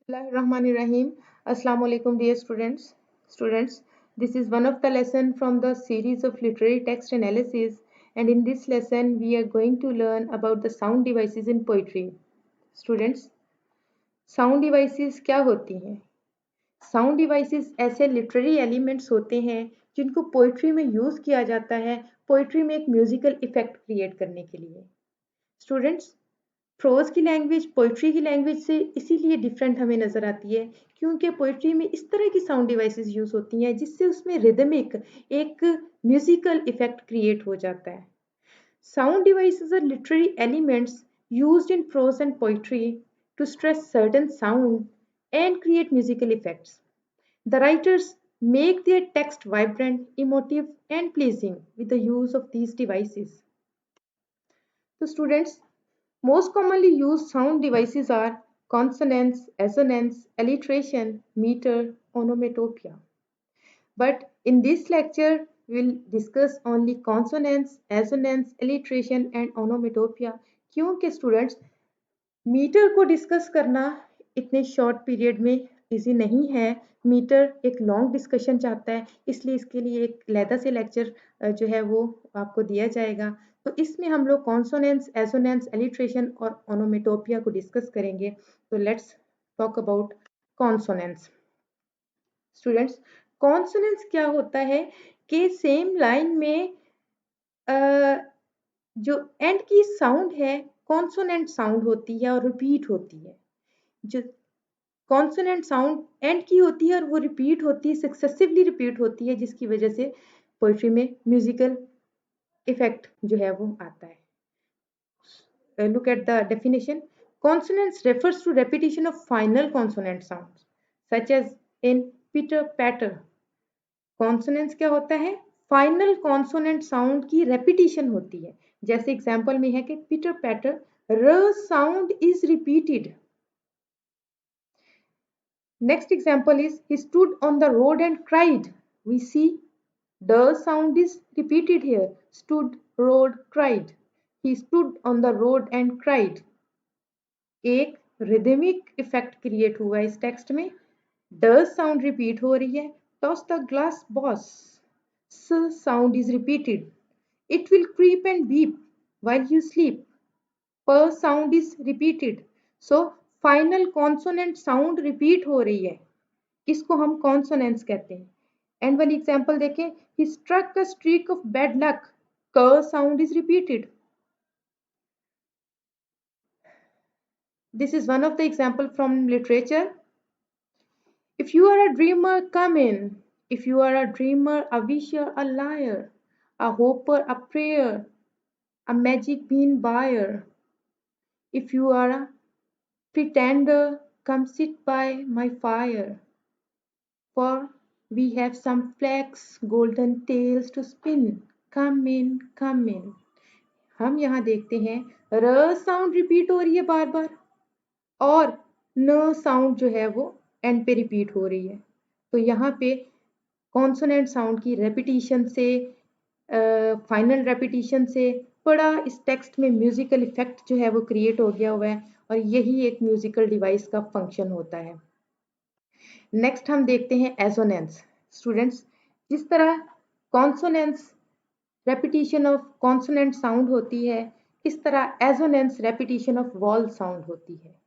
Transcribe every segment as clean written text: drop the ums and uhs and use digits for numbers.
Bismillahirrahmanirrahim. Assalamu alaikum, dear students. Students, this is one of the lesson from the series of literary text analysis, and in this lesson, we are going to learn about the sound devices in poetry. Students, sound devices क्या होती हैं? Sound devices ऐसे literary elements होते हैं जिनको poetry में use किया जाता है पोइट्री में एक म्यूजिकल इफेक्ट क्रिएट करने के लिए। स्टूडेंट्स, प्रोज की लैंग्वेज पोइट्री की लैंग्वेज से इसीलिए डिफरेंट हमें नज़र आती है क्योंकि पोइट्री में इस तरह की साउंड डिवाइसेस यूज होती हैं जिससे उसमें रिदमिक एक म्यूजिकल इफेक्ट क्रिएट हो जाता है। Sound devices are literary elements used in prose and poetry to stress certain sound and create musical effects. The writers make their text vibrant, emotive, and pleasing with the use of these devices. So, students, most commonly used sound devices are consonance, assonance, alliteration, meter, onomatopoeia. But in this lecture, we'll discuss only consonance, assonance, alliteration and onomatopoeia. क्योंकि students metre को discuss करना इतने short period में easy नहीं है। Metre एक long discussion चाहता है, इसलिए इसके लिए एक लहदा से लेक्चर जो है वो आपको दिया जाएगा। तो इसमें हम लोग कॉन्सोनेंस, एसोनेंस, एलिट्रेशन और ओनोमेटोपिया को डिस्कस करेंगे। तो let's talk about consonance. Students, consonance क्या होता है कि सेम लाइन में जो एंड की साउंड है कॉन्सोनेंट साउंड होती है और रिपीट होती है। जो कॉन्सोनेंट साउंड एंड की होती है और वो रिपीट होती है, सक्सेसिवली रिपीट होती है, जिसकी वजह से पोइट्री में म्यूजिकल इफेक्ट जो है वो आता है। Look at the definition. Consonance refers to repetition of final consonant sounds, such as in pitter patter. Consonance क्या होता है? फाइनल कॉन्सोनेंट साउंड की रेपिटिशन होती है। जैसे एग्जांपल में है कि पिटर पैटर, र sound is repeated. Next example is he stood on the road and cried. We see the sound is repeated here. Stood, road, cried. He stood on the road and cried. एक rhythmic effect create हुआ इस text में। The sound repeat हो रही है। Toss the glass boss, स sound is repeated. It will creep and beep while you sleep. प sound is repeated. So final consonant sound repeat हो रही है, इसको हम कॉन्सोनेंस कहते हैं। एंड वाली एग्जांपल देखें, he struck a streak of bad luck, क sound is repeated. This is one of the example from literature. If you are a dreamer, come in. If you are a dreamer, a wisher, a liar, a hoper, a prayer, a magic bean buyer. If you are a pretender, come sit by my fire. For we have some flax golden tales to spin. Come in, come in. हम यहाँ देखते हैं र sound repeat हो रही है बार बार और न sound जो है वो एंड पे रिपीट हो रही है। तो यहाँ पे कॉन्सोनेंट साउंड की रेपिटिशन से, फाइनल रेपिटिशन से बड़ा इस टेक्स्ट में म्यूजिकल इफेक्ट जो है वो क्रिएट हो गया हुआ है और यही एक म्यूजिकल डिवाइस का फंक्शन होता है। नेक्स्ट हम देखते हैं एसोनेंस। स्टूडेंट्स, जिस तरह consonance repetition of consonant sound होती है, इस तरह assonance repetition of wall sound होती है।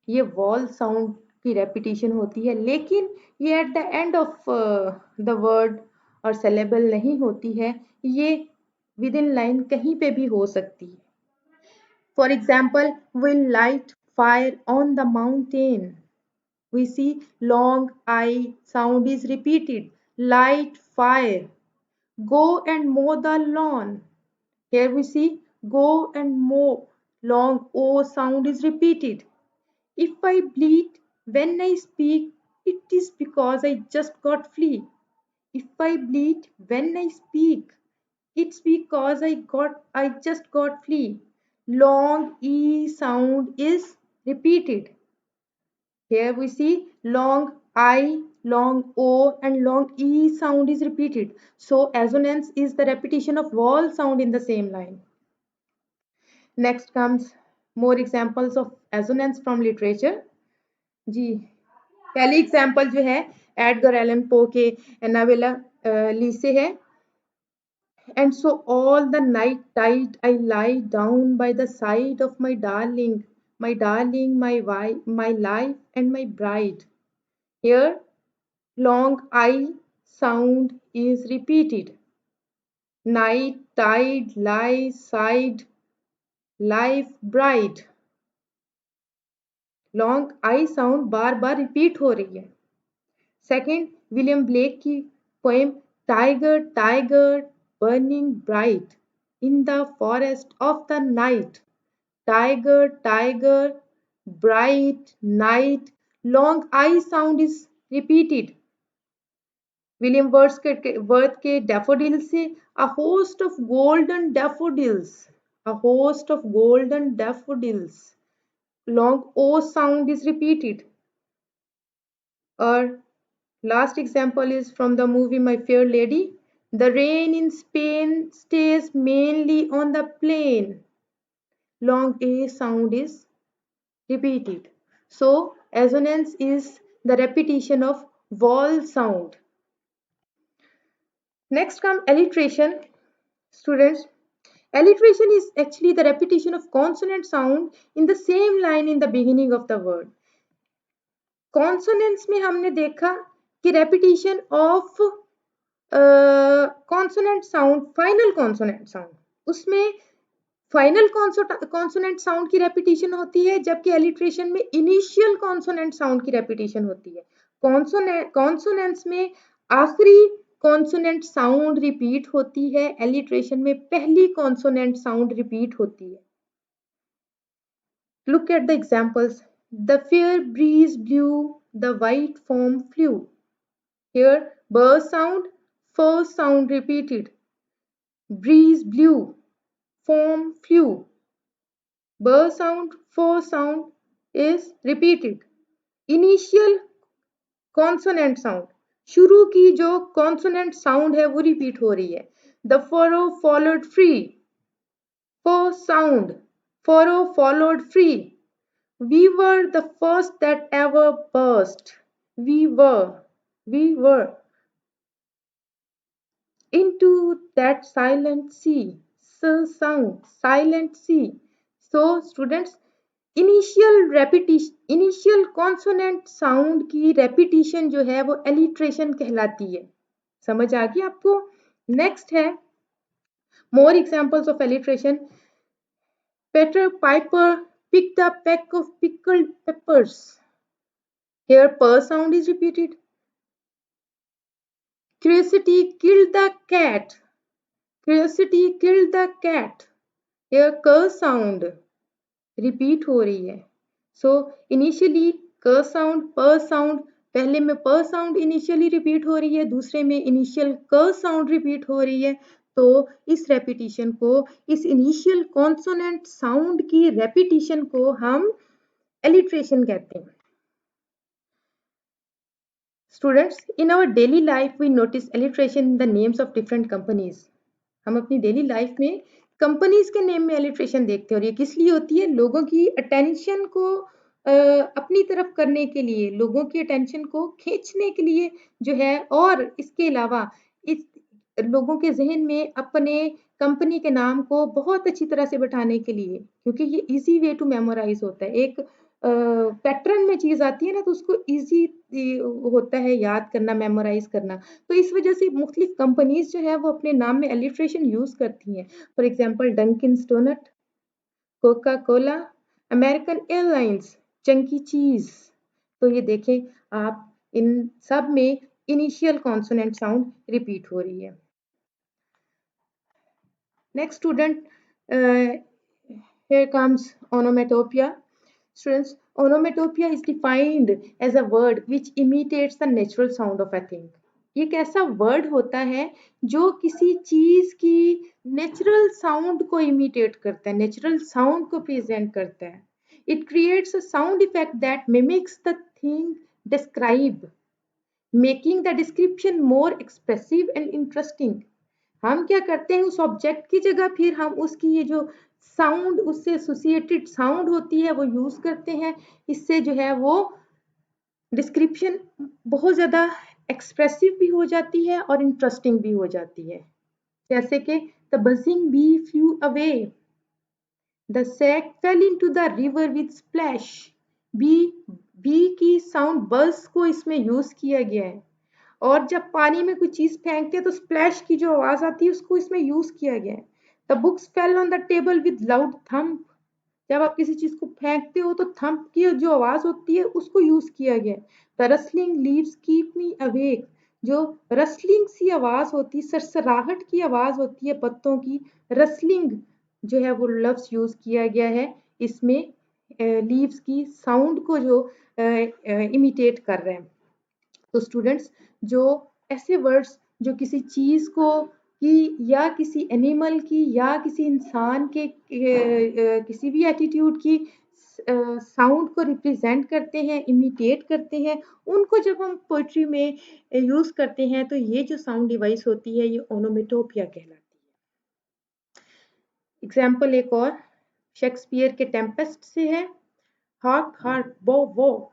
ये वॉल साउंड की रेपिटिशन होती है, लेकिन ये at the end of the word और सेलेबल नहीं होती है, ये विद इन लाइन कहीं पे भी हो सकती है। For example, will light fire on the mountain. We see long I sound is repeated. Light fire. Go and mow the lawn. Here we see go and mow. Long O sound is repeated. If I bleat when I speak, it is because I just got flea. If I bleat when I speak, it's because I just got flea. Long E sound is repeated. Here we see long I, long O and long E sound is repeated. So assonance is the repetition of vowel sound in the same line. Next comes more examples of assonance from literature. जी, पहली example जो है Edgar Allan Poe के novella ली से है। And so all the night tide I lie down by the side of my darling, my life and my bride. Here long I sound is repeated. Night tide lie side life bride. Long I sound bar bar repeat हो रही है। Second, William Blake की poem tiger tiger burning bright in the forest of the night. Tiger tiger bright night, long I sound is repeated. William worth के daffodil से a host of golden daffodils, a host of golden daffodils, long O sound is repeated. Or last example is from the movie My Fair Lady. The rain in Spain stays mainly on the plain. Long A sound is repeated. So assonance is the repetition of vowel sound. Next come alliteration. Students, alliteration is actually the repetition of consonant sound in the same line in the beginning of the word. Consonants में हमने देखा कि repetition of consonant sound, final consonant sound, उसमें final consonant sound की repetition होती है, जबकि alliteration में इनिशियल कॉन्सोनेंट साउंड की रेपिटेशन होती है। कॉन्सोनेंट्स में आखिरी कॉन्सोनेंट साउंड रिपीट होती है, एलिट्रेशन में पहली कॉन्सोनेंट साउंड रिपीट होती है। Look at the examples. The fair breeze blew, the white foam flew. Here, burr sound, first sound repeated. Breeze blew, foam flew. Burr sound, first sound is repeated. Initial consonant sound, शुरू की जो consonant sound है वो repeat हो रही है। The furrow followed free. First sound, furrow followed free. We were the first that ever burst. We were into that silent sea. So sound, silent sea. So students, initial consonant sound की repetition जो है वो alliteration कहलाती है। समझ आ गई आपको? Next है more examples of alliteration. Peter Piper picked a peck of pickled peppers. Here per sound is repeated. Curiosity killed the cat. Curiosity killed the cat. Here कर sound repeat हो रही है। So initially कर sound, per sound, पहले में per sound initially repeat हो रही है, दूसरे में initial कर sound repeat हो रही है। तो इस repetition को, इस initial consonant sound की repetition को हम alliteration कहते हैं। Students, in our daily life we notice alliteration in the names of different companies. हम अपनी डेली लाइफ में कंपनीज के नेम में एलिट्रेशन देखते हैं, और ये किस लिए होती है? लोगों की अटेंशन को अपनी तरफ करने के लिए, लोगों की अटेंशन को खींचने के लिए जो है, और इसके अलावा इस लोगों के जहन में अपने कंपनी के नाम को बहुत अच्छी तरह से बैठाने के लिए, क्योंकि ये इजी वे टू मेमोराइज होता है। एक पैटर्न में चीज आती है ना, तो उसको इजी होता है याद करना, मेमोराइज करना। तो इस वजह से मुख्तलिफ कंपनीज जो है वो अपने नाम में एलिट्रेशन यूज करती हैं। For example Dunkin's donut, Coca Cola, American Airlines, chunky cheese. तो ये देखें आप, इन सब में इनिशियल कॉन्सोनेंट साउंड रिपीट हो रही है। Next student, here comes onomatopoeia. Students, onomatopoeia is defined as a word which imitates the natural sound of a thing. ये एक ऐसा वर्ड होता है जो किसी चीज की नेचुरल साउंड को इमिटेट करता है, नेचुरल साउंड को प्रेजेंट करता है। It creates a sound effect that mimics the thing describe, making the description more expressive and interesting. हम क्या करते हैं, उस ऑब्जेक्ट की जगह फिर हम उसकी ये जो साउंड, उससे एसोसिएटेड साउंड होती है वो यूज करते हैं। इससे जो है वो डिस्क्रिप्शन बहुत ज़्यादा एक्सप्रेसिव भी हो जाती है और इंटरेस्टिंग भी हो जाती है, जैसे कि the buzzing bee flew away, the sack fell into the river with splash. Bee bee की साउंड बज को इसमें यूज किया गया है, और जब पानी में कोई चीज फेंकते हैं तो स्प्लैश की जो आवाज आती है उसको इसमें यूज किया गया है। The books fell on the table with loud thump, जब आप किसी चीज को फेंकते हो तो थंप की जो आवाज होती है उसको यूज किया गया है। The rustling leaves keep me awake, जो रसलिंग सी आवाज होती है, सरसराहट की आवाज होती है पत्तों की, रसलिंग जो है वो लफ्ज यूज किया गया है इसमें, लीव्स की साउंड को जो इमिटेट कर रहे हैं। तो स्टूडेंट्स, जो ऐसे वर्ड्स जो किसी चीज को की या किसी एनिमल की या किसी इंसान के किसी भी एटीट्यूड की साउंड को रिप्रेजेंट करते हैं, इमिटेट करते हैं, उनको जब हम पोइट्री में यूज करते हैं तो ये जो साउंड डिवाइस होती है ये ओनोमेटोपिया कहलाती है। एग्जाम्पल एक और शेक्सपियर के टेम्पेस्ट से है। हार्क हार्क बो वो,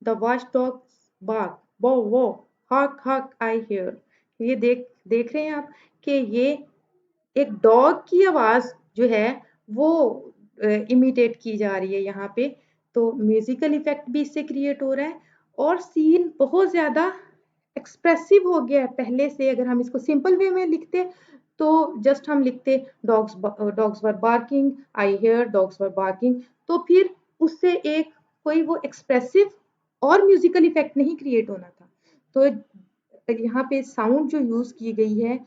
द वॉच डॉग्स बार्क बो वो, हार्क हार्क आई हियर। ये देख देख रहे हैं आप कि ये एक डॉग की आवाज जो है वो इमिटेट की जा रही है यहाँ पे। तो म्यूजिकल इफेक्ट भी इससे क्रिएट हो रहा है और सीन बहुत ज्यादा एक्सप्रेसिव हो गया है पहले से। अगर हम इसको सिंपल वे में लिखते तो जस्ट हम लिखते dogs dogs were barking, I hear dogs were barking, तो फिर उससे एक कोई वो एक्सप्रेसिव और म्यूजिकल इफेक्ट नहीं क्रिएट होना था। तो यहाँ पे साउंड जो यूज की गई है,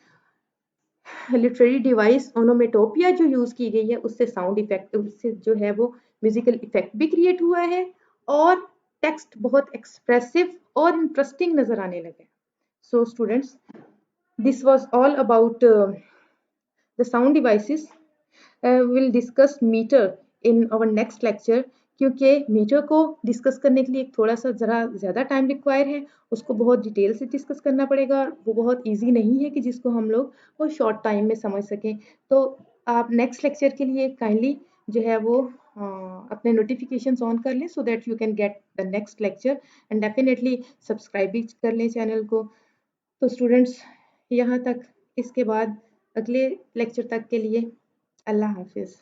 लिटरेरी डिवाइस ओनोमेटोपिया जो यूज की गई है, उससे साउंड इफेक्ट, उससे जो है वो म्यूजिकल इफेक्ट भी क्रिएट हुआ है और टेक्स्ट बहुत एक्सप्रेसिव और इंटरेस्टिंग नजर आने लगे। So students, this was all about the sound devices. We'll discuss meter in our next lecture, क्योंकि मीटर को डिस्कस करने के लिए थोड़ा सा ज़रा ज़्यादा टाइम रिक्वायर है, उसको बहुत डिटेल से डिस्कस करना पड़ेगा और वो बहुत इजी नहीं है कि जिसको हम लोग वो शॉर्ट टाइम में समझ सकें। तो आप नेक्स्ट लेक्चर के लिए काइंडली जो है वो अपने नोटिफिकेशंस ऑन कर लें so that you can get the next lecture, and definitely subscribe भी कर लें चैनल को। तो स्टूडेंट्स, यहाँ तक, इसके बाद अगले लेक्चर तक के लिए अल्लाह हाफिज़।